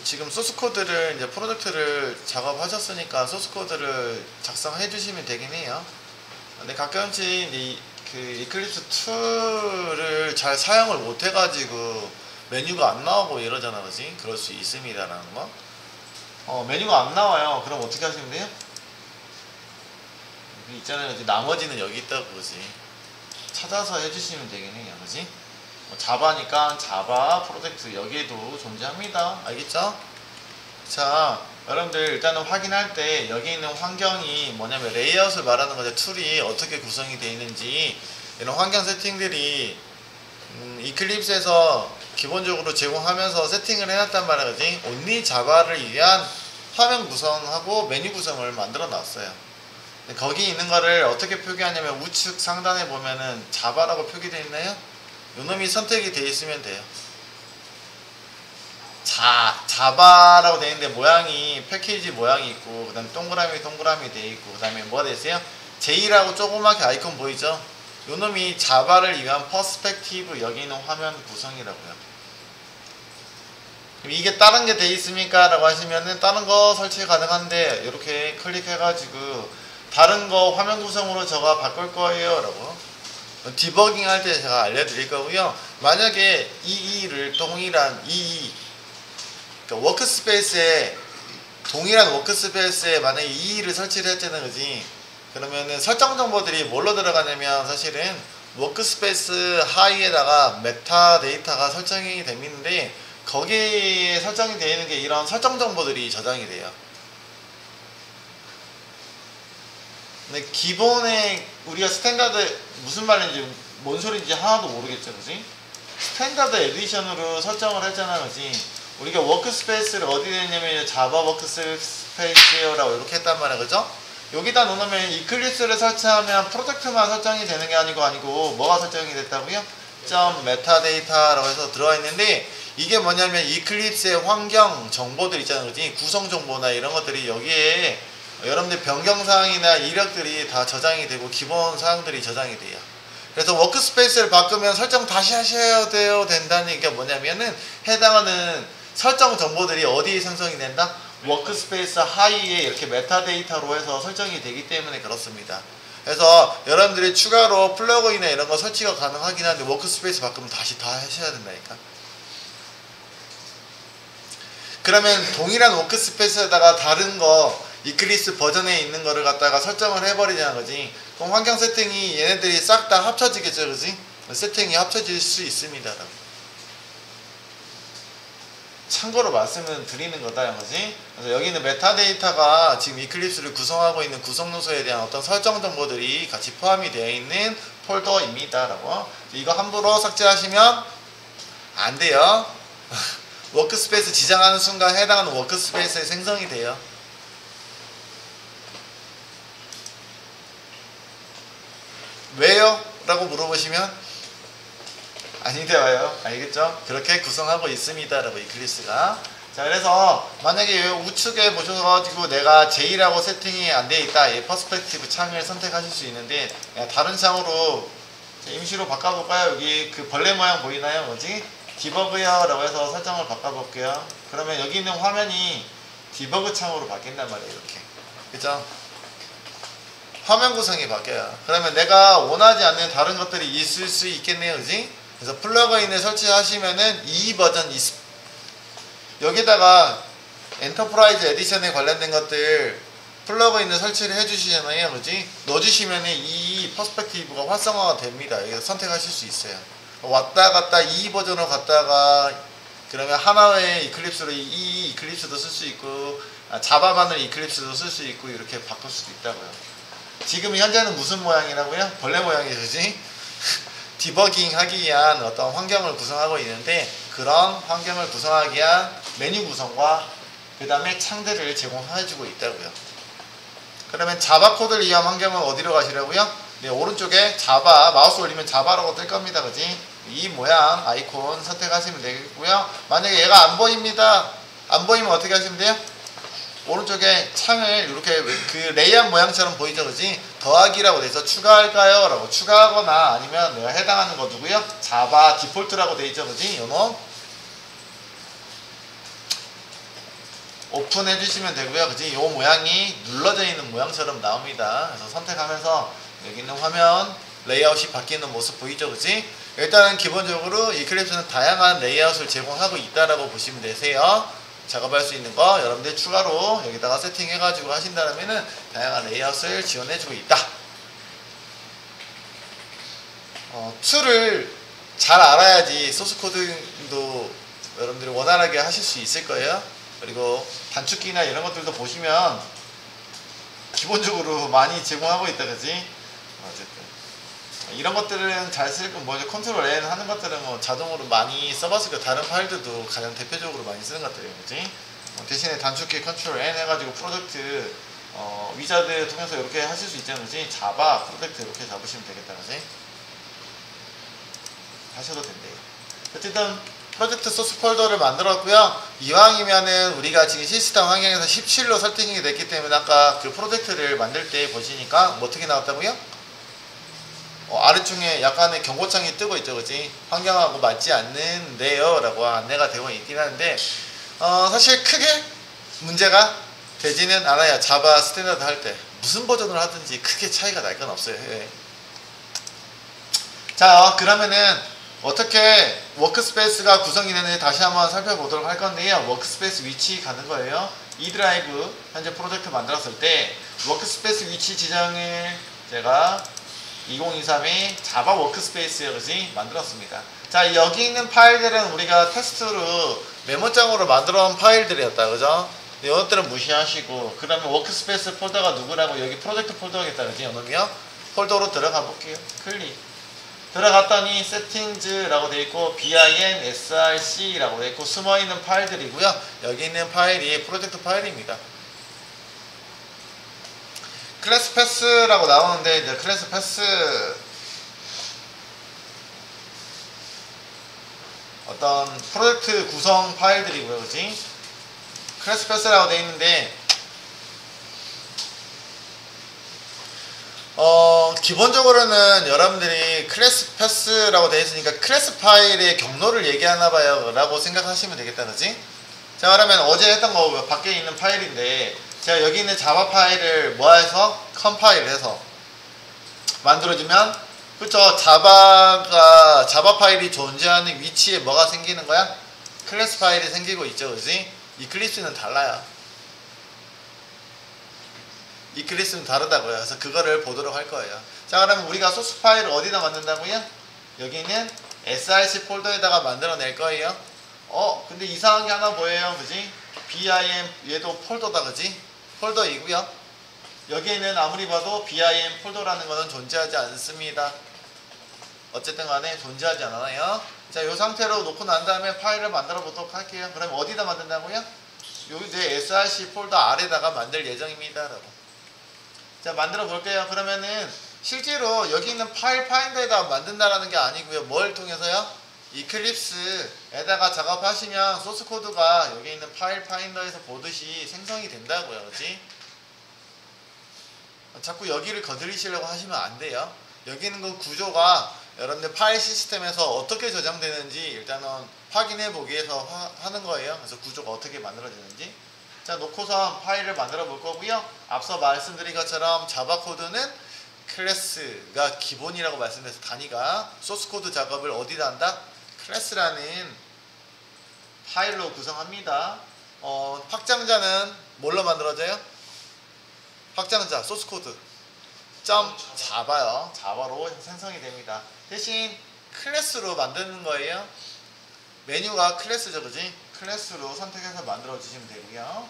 지금 소스 코드를 이제 프로젝트를 작업하셨으니까 소스 코드를 작성해 주시면 되긴 해요. 근데 가끔씩 그 이클립스 2를 잘 사용을 못 해가지고 메뉴가 안 나오고 이러잖아, 그지? 그럴 수 있습니다라는 거. 메뉴가 안 나와요. 그럼 어떻게 하시면 돼요? 여기 있잖아요, 그지? 나머지는 여기 있다고, 그지? 찾아서 해주시면 되긴 해요, 그지? 자바니까 자바 프로젝트 여기에도 존재합니다. 알겠죠? 자, 여러분들 일단은 확인할 때 여기 있는 환경이 뭐냐면 레이아웃을 말하는 거죠. 툴이 어떻게 구성이 되어 있는지 이런 환경 세팅들이 이클립스에서 기본적으로 제공하면서 세팅을 해놨단 말이지. 온리 자바를 위한 화면 구성하고 메뉴 구성을 만들어 놨어요. 거기 있는 거를 어떻게 표기하냐면 우측 상단에 보면은 자바라고 표기되어 있나요? 요놈이 선택이 되어 있으면 돼요. 자바라고 되어 있는데 모양이 패키지 모양이 있고 그 다음에 동그라미 되어 있고 그 다음에 뭐가 되어 있어요? J라고 조그맣게 아이콘 보이죠? 요놈이 자바를 위한 퍼스펙티브 여기 있는 화면 구성이라고요. 그럼 이게 다른 게 되어 있습니까? 라고 하시면은 다른 거 설치 가능한데 이렇게 클릭해가지고 다른 거 화면 구성으로 저가 바꿀 거예요 라고 디버깅 할 때 제가 알려드릴 거고요. 만약에 EE를 동일한 EE 그러니까 워크스페이스에 동일한 워크스페이스에 만약에 EE를 설치를 했잖아요, 그지? 그러면은 설정 정보들이 뭘로 들어가냐면 사실은 워크스페이스 하이에다가 메타 데이터가 설정이 되는데 거기에 설정이 되어 있는 게 이런 설정 정보들이 저장이 돼요. 근데 기본에 우리가 스탠다드 무슨 말인지 뭔 소리인지 하나도 모르겠죠, 그지? 스탠다드 에디션으로 설정을 했잖아, 그지? 우리가 워크스페이스를 어디에 했냐면 자바 워크스페이스라고 이렇게 했단 말이야, 그죠? 여기다 놓으면 이클립스를 설치하면 프로젝트만 설정이 되는 게 아니고 뭐가 설정이 됐다고요? .메타데이터라고 해서 들어와 있는데 이게 뭐냐면 이클립스의 환경 정보들 있잖아요, 그지? 구성 정보나 이런 것들이 여기에 여러분들 변경사항이나 이력들이 다 저장이 되고 기본 사항들이 저장이 돼요. 그래서 워크스페이스를 바꾸면 설정 다시 하셔야 된다는 얘기가 뭐냐면은 해당하는 설정 정보들이 어디에 생성이 된다? 워크스페이스 하이에 이렇게 메타데이터로 해서 설정이 되기 때문에 그렇습니다. 그래서 여러분들이 추가로 플러그인이나 이런 거 설치가 가능하긴 한데 워크스페이스 바꾸면 다시 다 하셔야 된다니까. 그러면 동일한 워크스페이스에다가 다른 거 이클립스 버전에 있는 거를 갖다가 설정을 해버리자는 거지. 그럼 환경 세팅이 얘네들이 싹 다 합쳐지겠죠, 그지? 세팅이 합쳐질 수 있습니다. 참고로 말씀을 드리는 거다, 그지? 그래서 여기는 메타데이터가 지금 이클립스를 구성하고 있는 구성 요소에 대한 어떤 설정 정보들이 같이 포함이 되어 있는 폴더입니다. 라고. 이거 함부로 삭제하시면 안 돼요. 워크스페이스 지정하는 순간 해당하는 워크스페이스에 생성이 돼요. 왜요? 라고 물어보시면 아닌데 와요. 알겠죠? 그렇게 구성하고 있습니다. 라고 이클립스가. 자, 그래서 만약에 우측에 보셔가지고 내가 J라고 세팅이 안 되어 있다. 이 퍼스펙티브 창을 선택하실 수 있는데 다른 창으로 임시로 바꿔볼까요? 여기 그 벌레 모양 보이나요? 뭐지? 디버그요 라고 해서 설정을 바꿔볼게요. 그러면 여기 있는 화면이 디버그 창으로 바뀐단 말이에요. 이렇게. 그죠? 화면 구성이 바뀌어요. 그러면 내가 원하지 않는 다른 것들이 있을 수 있겠네요, 그지? 그래서 플러그인을 설치하시면은 이 버전 여기다가 엔터프라이즈 에디션에 관련된 것들 플러그인을 설치를 해주시잖아요, 그지? 넣어주시면은 이 퍼스펙티브가 활성화가 됩니다. 여기서 선택하실 수 있어요. 왔다 갔다 이 버전으로 갔다가 그러면 하나의 이클립스로 이 이클립스도 쓸 수 있고 자바만을 이클립스도 쓸 수 있고 이렇게 바꿀 수도 있다고요. 지금 현재는 무슨 모양이라고요? 벌레 모양이죠, 그지? 디버깅 하기 위한 어떤 환경을 구성하고 있는데 그런 환경을 구성하기 위한 메뉴 구성과 그 다음에 창들을 제공해주고 있다고요. 그러면 자바 코드를 위한 환경은 어디로 가시려고요? 네, 오른쪽에 자바, 마우스 올리면 자바라고 뜰 겁니다, 그지? 이 모양 아이콘 선택하시면 되겠고요. 만약에 얘가 안 보입니다. 안 보이면 어떻게 하시면 돼요? 오른쪽에 창을 이렇게 그 레이아웃 모양처럼 보이죠, 그지? 더하기라고 돼서 추가할까요? 라고 추가하거나 아니면 내가 해당하는 거 누구요? 자바 디폴트라고 돼 있죠, 그지? 요놈 오픈해 주시면 되고요. 그지? 이 모양이 눌러져 있는 모양처럼 나옵니다. 그래서 선택하면서 여기 있는 화면 레이아웃이 바뀌는 모습 보이죠? 그지? 일단은 기본적으로 이클립스는 다양한 레이아웃을 제공하고 있다라고 보시면 되세요. 작업할 수 있는 거 여러분들 추가로 여기다가 세팅해 가지고 하신다면은 다양한 레이아웃을 지원해 주고 있다. 툴을 잘 알아야지 소스 코딩도 여러분들이 원활하게 하실 수 있을 거예요. 그리고 단축키나 이런 것들도 보시면 기본적으로 많이 제공하고 있다, 그지? 어쨌든 이런 것들은 잘 쓸 거 뭐죠? 컨트롤 N 하는 것들은 뭐 자동으로 많이 써봤을 거 다른 파일들도 가장 대표적으로 많이 쓰는 것들이에요, 그지? 대신에 단축키 컨트롤 N 해가지고 프로젝트 위자드 통해서 이렇게 하실 수 있잖아요, 그지? 자바 프로젝트 이렇게 잡으시면 되겠다, 그지? 하셔도 된대요. 어쨌든 프로젝트 소스 폴더를 만들었고요. 이왕이면은 우리가 지금 시스템 환경에서 17로 설정이 됐기 때문에 아까 그 프로젝트를 만들 때 보시니까 뭐 어떻게 나왔다고요? 아래쪽에 약간의 경고창이 뜨고 있죠, 그지? 환경하고 맞지 않는데요 라고 안내가 되고 있긴 하는데 사실 크게 문제가 되지는 않아요. 자바 스탠다드 할 때 무슨 버전을 하든지 크게 차이가 날 건 없어요. 예. 자, 그러면은 어떻게 워크스페이스가 구성이 되는지 다시 한번 살펴보도록 할 건데요. 워크스페이스 위치 가는 거예요. 이 드라이브 현재 프로젝트 만들었을 때 워크스페이스 위치 지정을 제가 2023의 자바 워크스페이스요, 그지? 만들었습니다. 자, 여기 있는 파일들은 우리가 테스트로 메모장으로 만들어 온 파일들이었다, 그죠? 이것들은 무시하시고, 그 다음에 워크스페이스 폴더가 누구라고 여기 프로젝트 폴더겠다, 그지? 이놈이요? 폴더로 들어가 볼게요. 클릭. 들어갔더니 세팅즈라고 되어 있고 bin src라고 되어 있고 숨어있는 파일들이고요. 여기 있는 파일이 프로젝트 파일입니다. 클래스 패스라고 나오는데 이제 클래스 패스 어떤 프로젝트 구성 파일들이고요, 그지? 클래스 패스라고 되어 있는데 기본적으로는 여러분들이 클래스 패스라고 되어 있으니까 클래스 파일의 경로를 얘기하나 봐요 라고 생각하시면 되겠다, 그지? 자, 그러면 어제 했던 거 밖에 있는 파일인데 제가 여기 있는 자바 파일을 뭐해서 컴파일 해서 만들어주면 그쵸? 자바 파일이 존재하는 위치에 뭐가 생기는 거야? 클래스 파일이 생기고 있죠, 그지? 이클립스는 달라요. 이클립스는 다르다고요. 그래서 그거를 보도록 할 거예요. 자, 그러면 우리가 소스 파일을 어디다 만든다고요? 여기는 src 폴더에다가 만들어낼 거예요. 근데 이상한 게 하나 보여요, 그지? bin 얘도 폴더다, 그지? 폴더이고요. 여기에는 아무리 봐도 bin 폴더라는 거는 존재하지 않습니다. 어쨌든 간에 존재하지 않아요. 자, 이 상태로 놓고 난 다음에 파일을 만들어 보도록 할게요. 그럼 어디다 만든다고요? 요 이제 src 폴더 아래다가 만들 예정입니다, 라고. 자, 만들어 볼게요. 그러면은 실제로 여기 있는 파일 파인더에다 만든다라는 게 아니고요. 뭘 통해서요? 이클립스에다가 작업하시면 소스 코드가 여기 있는 파일 파인더에서 보듯이 생성이 된다고요, 그렇지? 자꾸 여기를 건드리시려고 하시면 안 돼요. 여기 있는 그 구조가 여러분들 파일 시스템에서 어떻게 저장되는지 일단은 확인해 보기 위해서 하는 거예요. 그래서 구조가 어떻게 만들어지는지. 자, 놓고서 파일을 만들어 볼 거고요. 앞서 말씀드린 것처럼 자바 코드는 클래스가 기본이라고 말씀드려서 단위가 소스 코드 작업을 어디다 한다? 클래스라는 파일로 구성합니다. 확장자는 뭘로 만들어져요? 확장자 소스 코드 점 자바요. 자바로 생성이 됩니다. 대신 클래스로 만드는 거예요. 메뉴가 클래스죠, 그지? 클래스로 선택해서 만들어 주시면 되고요.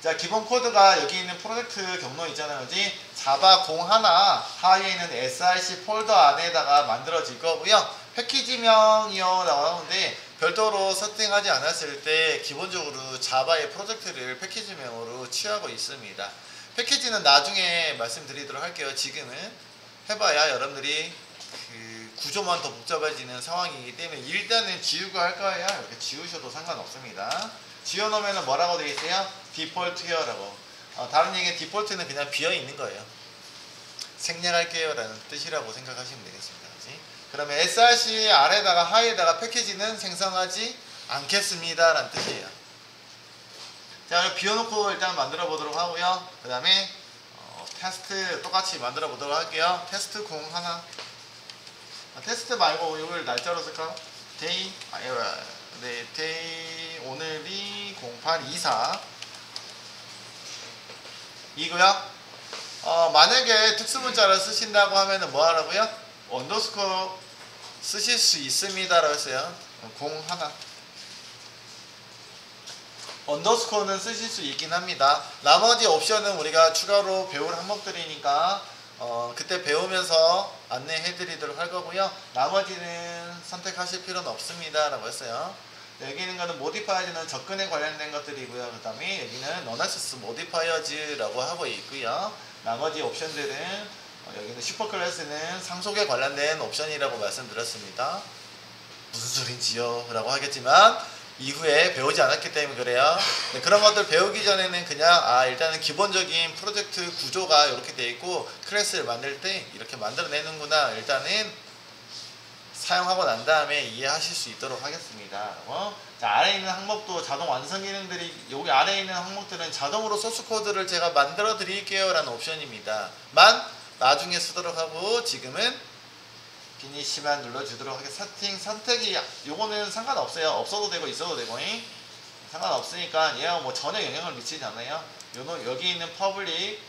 자, 기본 코드가 여기 있는 프로젝트 경로 있잖아요, 그지? 자바 01 하위에 있는 src 폴더 안에다가 만들어질 거고요. 패키지명이요 라고 하는데 별도로 세팅하지 않았을 때 기본적으로 자바의 프로젝트를 패키지명으로 취하고 있습니다. 패키지는 나중에 말씀드리도록 할게요. 지금은 해봐야 여러분들이 그 구조만 더 복잡해지는 상황이기 때문에 일단은 지우고 할 거예요. 이렇게 지우셔도 상관없습니다. 지워놓으면 뭐라고 되어 있어요? 디폴트요 라고. 다른 얘기는 디폴트는 그냥 비어있는 거예요. 생략할게요 라는 뜻이라고 생각하시면 되겠습니다. 그치? 그러면 src 아래다가 하에다가 패키지는 생성하지 않겠습니다 라는 뜻이에요. 자, 비워놓고 일단 만들어 보도록 하고요. 그 다음에 테스트 똑같이 만들어 보도록 할게요. 테스트 01. 테스트 말고 이걸 날짜로 쓸까? 데이, 네, 데이, 오늘이 0824 이고요. 만약에 특수문자를 쓰신다고 하면은 뭐 하라고요? 언더스코어 쓰실 수 있습니다 라고 했어요. 01 언더스코어는 쓰실 수 있긴 합니다. 나머지 옵션은 우리가 추가로 배울 항목들이니까 그때 배우면서 안내해 드리도록 할 거고요. 나머지는 선택하실 필요는 없습니다 라고 했어요. 여기 있는 거는 모디파이어즈는 접근에 관련된 것들이고요. 그 다음에 여기는 non-access modifiers라고 하고 있고요. 나머지 옵션들은 여기는 슈퍼클래스는 상속에 관련된 옵션이라고 말씀드렸습니다. 무슨 소린지요? 라고 하겠지만 이후에 배우지 않았기 때문에 그래요. 네, 그런 것들 배우기 전에는 그냥 일단은 기본적인 프로젝트 구조가 이렇게 돼 있고 클래스를 만들 때 이렇게 만들어내는구나 일단은 사용하고 난 다음에 이해하실 수 있도록 하겠습니다. 자, 아래에 있는 항목도 자동 완성 기능들이 여기 아래에 있는 항목들은 자동으로 소스 코드를 제가 만들어 드릴게요 라는 옵션입니다. 나중에 쓰도록 하고 지금은 피니시만 눌러주도록 하겠습니다. 세팅 선택이 요거는 상관없어요. 없어도 되고 있어도 되고 상관없으니까 얘가 뭐 전혀 영향을 미치지 않아요. 여기 있는 퍼블릭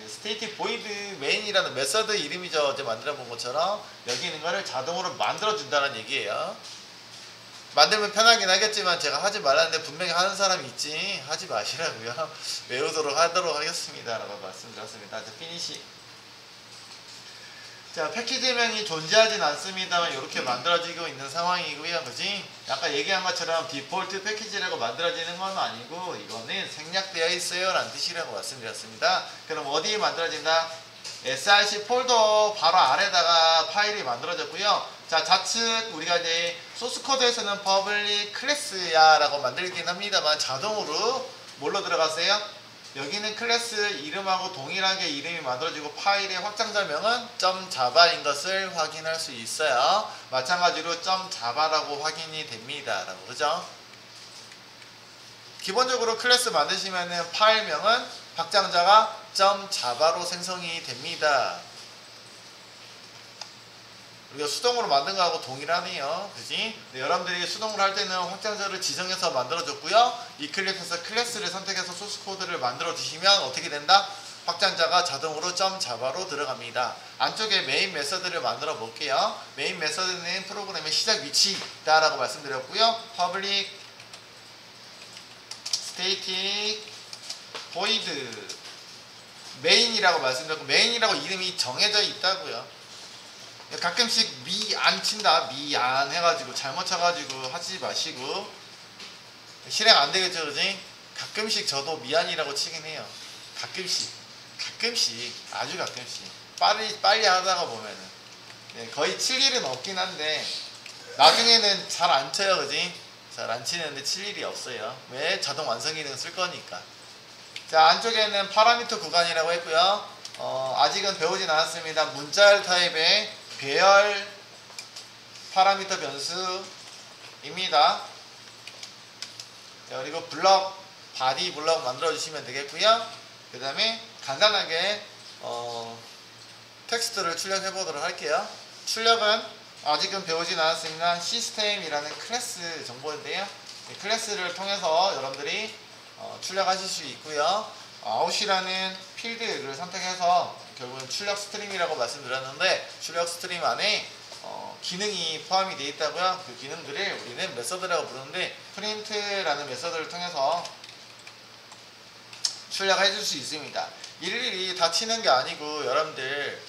스테이트 보이드 메인이라는 메서드 이름이죠. 어제 만들어 본 것처럼 여기 있는 거를 자동으로 만들어 준다는 얘기예요. 만들면 편하긴 하겠지만 제가 하지 말라는데 분명히 하는 사람이 있지 하지 마시라고요. 외우도록 하도록 하겠습니다 라고 말씀드렸습니다. 자, 피니시. 자, 패키지명이 존재하진 않습니다만 이렇게 만들어지고 있는 상황이고요. 그지? 아까 얘기한 것처럼 디폴트 패키지라고 만들어지는 건 아니고 이거는 생략되어 있어요 라는 뜻이라고 말씀드렸습니다. 그럼 어디에 만들어진다? SRC 폴더 바로 아래다가 파일이 만들어졌고요. 자, 좌측 우리가 이제 소스 코드에서는 퍼블릭 클래스야 라고 만들긴 합니다만 자동으로 뭘로 들어갔어요? 여기는 클래스 이름하고 동일하게 이름이 만들어지고 파일의 확장자명은 .java인 것을 확인할 수 있어요. 마찬가지로 .java라고 확인이 됩니다. 라고, 그죠? 기본적으로 클래스 만드시면은 파일명은 확장자가 .java로 생성이 됩니다. 우리가 수동으로 만든 거하고 동일하네요. 그지? 네, 여러분들이 수동으로 할 때는 확장자를 지정해서 만들어줬고요. 이클립스에서 클래스를 선택해서 소스 코드를 만들어 주시면 어떻게 된다? 확장자가 자동으로 .java로 들어갑니다. 안쪽에 메인 메서드를 만들어 볼게요. 메인 메서드는 프로그램의 시작 위치다라고 말씀드렸고요. public static void 메인이라고 말씀드렸고 메인이라고 이름이 정해져 있다고요. 가끔씩 미안 친다 미안 해가지고 잘못 쳐가지고 하지 마시고 실행 안 되겠죠, 그지? 가끔씩 저도 미안이라고 치긴 해요. 가끔씩 아주 가끔씩 빨리 하다가 보면은 거의 칠 일은 없긴 한데 나중에는 잘 안 쳐요, 그지? 잘 안 치는데 칠 일이 없어요. 왜? 자동 완성 기능 쓸 거니까. 자, 안쪽에는 파라미터 구간이라고 했고요. 아직은 배우진 않았습니다. 문자열 타입의 배열 파라미터 변수입니다. 자, 그리고 블럭 바디 블럭 만들어 주시면 되겠고요. 그 다음에 간단하게 텍스트를 출력해 보도록 할게요. 출력은 아직은 배우진 않았습니다. 시스템이라는 클래스 정보인데요. 클래스를 통해서 여러분들이 출력하실 수 있고요. 아웃이라는 필드를 선택해서 결국은 출력 스트림이라고 말씀드렸는데 출력 스트림 안에 기능이 포함이 되어 있다고요. 그 기능들을 우리는 메서드라고 부르는데 프린트라는 메서드를 통해서 출력해 줄 수 있습니다. 일일이 다 치는 게 아니고 여러분들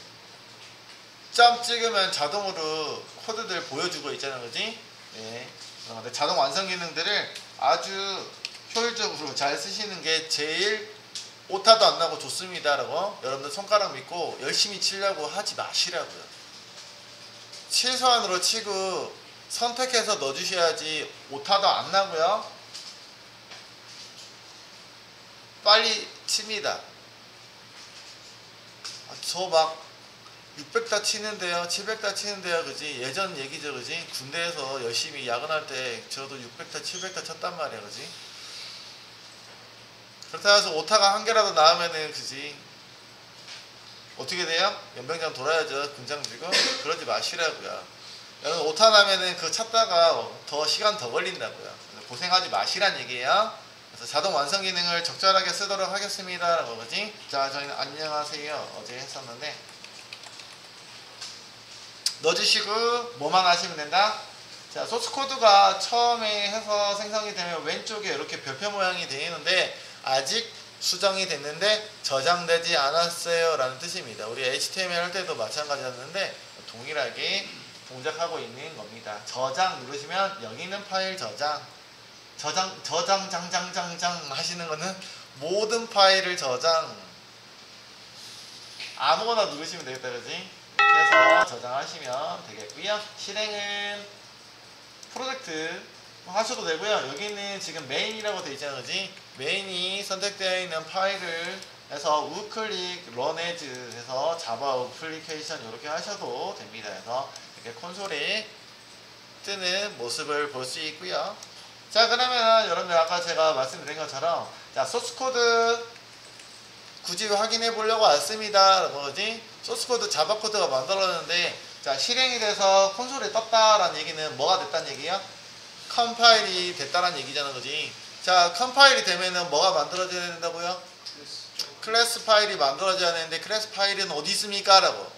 점 찍으면 자동으로 코드들 보여주고 있잖아요, 그지? 네. 자동 완성 기능들을 아주 효율적으로 잘 쓰시는 게 제일 오타도 안 나고 좋습니다 라고 여러분들 손가락 믿고 열심히 치려고 하지 마시라고요. 최소한으로 치고 선택해서 넣어주셔야지 오타도 안 나고요. 빨리 칩니다. 저 막 600다 치는데요, 700다 치는데요, 그지? 예전 얘기죠, 그지? 군대에서 열심히 야근할 때 저도 600다, 700다 쳤단 말이야, 그지? 그렇다고 해서 오타가 한 개라도 나오면은 그지 어떻게 돼요? 연병장 돌아야죠. 금장 들고 그러지 마시라고요. 여러분 오타 나면은 그 찾다가 더 시간 더 걸린다고요. 고생하지 마시란 얘기예요. 그래서 자동 완성 기능을 적절하게 쓰도록 하겠습니다 라고 그지? 자 저희는 안녕하세요 어제 했었는데 넣어주시고 뭐만 하시면 된다? 자 소스 코드가 처음에 해서 생성이 되면 왼쪽에 이렇게 별표 모양이 되어 있는데 아직 수정이 됐는데 저장되지 않았어요 라는 뜻입니다. 우리 HTML 할 때도 마찬가지였는데 동일하게 동작하고 있는 겁니다. 저장 누르시면 여기 있는 파일 저장 장장장장장 하시는 거는 모든 파일을 저장 아무거나 누르시면 되겠다 그지? 그래서 저장하시면 되겠고요. 실행은 프로젝트 하셔도 되고요. 여기는 지금 메인이라고 되어 있잖아요 그지? 메인이 선택되어 있는 파일을 해서 우클릭 run as 해서 자바 어플리케이션 이렇게 하셔도 됩니다. 그래서 이렇게 콘솔에 뜨는 모습을 볼 수 있고요. 자 그러면 여러분들 아까 제가 말씀드린 것처럼 자 소스코드 굳이 확인해 보려고 왔습니다 뭐지? 소스코드 자바 코드가 만들어졌는데 자 실행이 돼서 콘솔에 떴다라는 얘기는 뭐가 됐다는 얘기야? 컴파일이 됐다는 얘기잖아 그지? 자 컴파일이 되면은 뭐가 만들어져야 된다고요? 클래스 파일이 만들어져야 되는데 클래스 파일은 어디 있습니까? 라고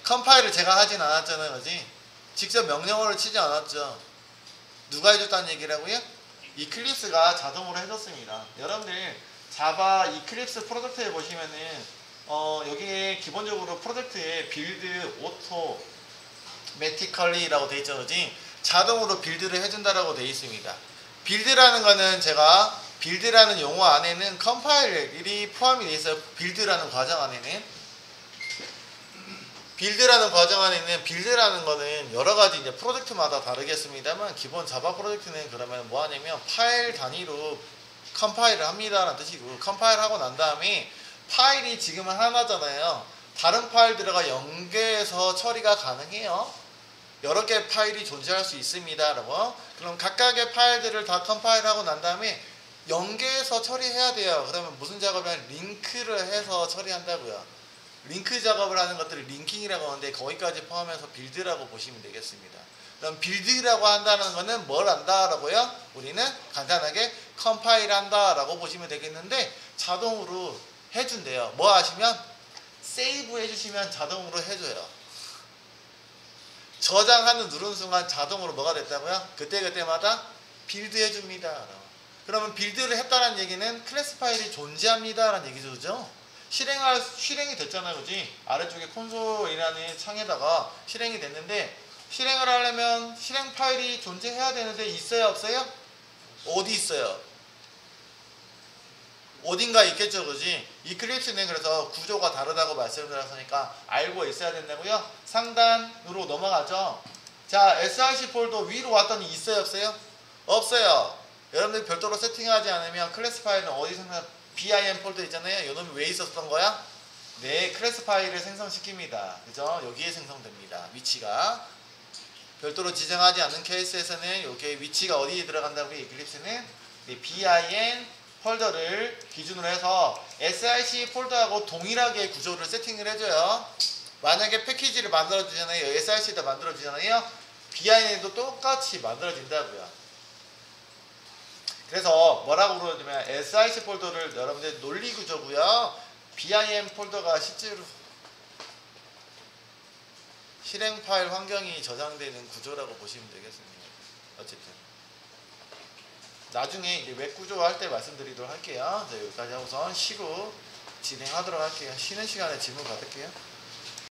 컴파일을 제가 하진 않았잖아요 그지? 직접 명령어를 치지 않았죠. 누가 해줬다는 얘기라고요? 이클립스가 자동으로 해줬습니다. 여러분들 자바 이클립스 프로젝트에 보시면은 여기에 기본적으로 프로젝트에 빌드 오토 매티컬리라고 되어 있죠 그지? 자동으로 빌드를 해준다라고 되어 있습니다. 빌드라는 거는 제가 빌드라는 용어 안에는 컴파일이 포함이 되어 있어요. 빌드라는 과정 안에는 빌드라는 과정 안에는 빌드라는 거는 여러 가지 이제 프로젝트마다 다르겠습니다만 기본 자바 프로젝트는 그러면 뭐 하냐면 파일 단위로 컴파일을 합니다라는 뜻이고 컴파일하고 난 다음에 파일이 지금은 하나잖아요. 다른 파일들과 연계해서 처리가 가능해요. 여러 개의 파일이 존재할 수 있습니다. 라고. 그럼 각각의 파일들을 다 컴파일하고 난 다음에 연계해서 처리해야 돼요. 그러면 무슨 작업이냐면 링크를 해서 처리한다고요. 링크 작업을 하는 것들을 링킹이라고 하는데 거기까지 포함해서 빌드라고 보시면 되겠습니다. 그럼 빌드라고 한다는 것은 뭘 한다라고요? 우리는 간단하게 컴파일 한다라고 보시면 되겠는데 자동으로 해준대요. 뭐 하시면 세이브 해주시면 자동으로 해줘요. 저장하는 누른 순간 자동으로 뭐가 됐다고요? 그때그때마다 빌드 해줍니다. 그러면 빌드를 했다는 얘기는 클래스 파일이 존재합니다 라는 얘기죠. 그죠? 실행이 됐잖아요 그지? 아래쪽에 콘솔이라는 창에다가 실행이 됐는데 실행을 하려면 실행 파일이 존재해야 되는데 있어요 없어요? 어디 있어요? 어딘가 있겠죠 그지? 이클립스는 그래서 구조가 다르다고 말씀드렸으니까 알고 있어야 된다고요? 상단으로 넘어가죠. 자 src 폴더 위로 왔더니 있어요 없어요? 없어요. 여러분들 별도로 세팅하지 않으면 클래스 파일은 어디 생산 bin 폴더 있잖아요. 이놈이 왜 있었던 거야? 네 클래스 파일을 생성시킵니다. 그죠? 여기에 생성됩니다. 위치가 별도로 지정하지 않는 케이스에서는 여기에 위치가 어디에 들어간다고요? 이클립스는 bin 폴더를 기준으로 해서 src 폴더하고 동일하게 구조를 세팅을 해줘요. 만약에 패키지를 만들어주잖아요. src에다 만들어주잖아요. bin에도 똑같이 만들어진다고요. 그래서 뭐라고 그러냐면 src 폴더를 여러분들 논리 구조고요. bin 폴더가 실제로 실행 파일 환경이 저장되는 구조라고 보시면 되겠습니다. 어쨌든 나중에 이제 웹 구조 할 때 말씀드리도록 할게요. 자, 여기까지 하고선 쉬고 진행하도록 할게요. 쉬는 시간에 질문 받을게요.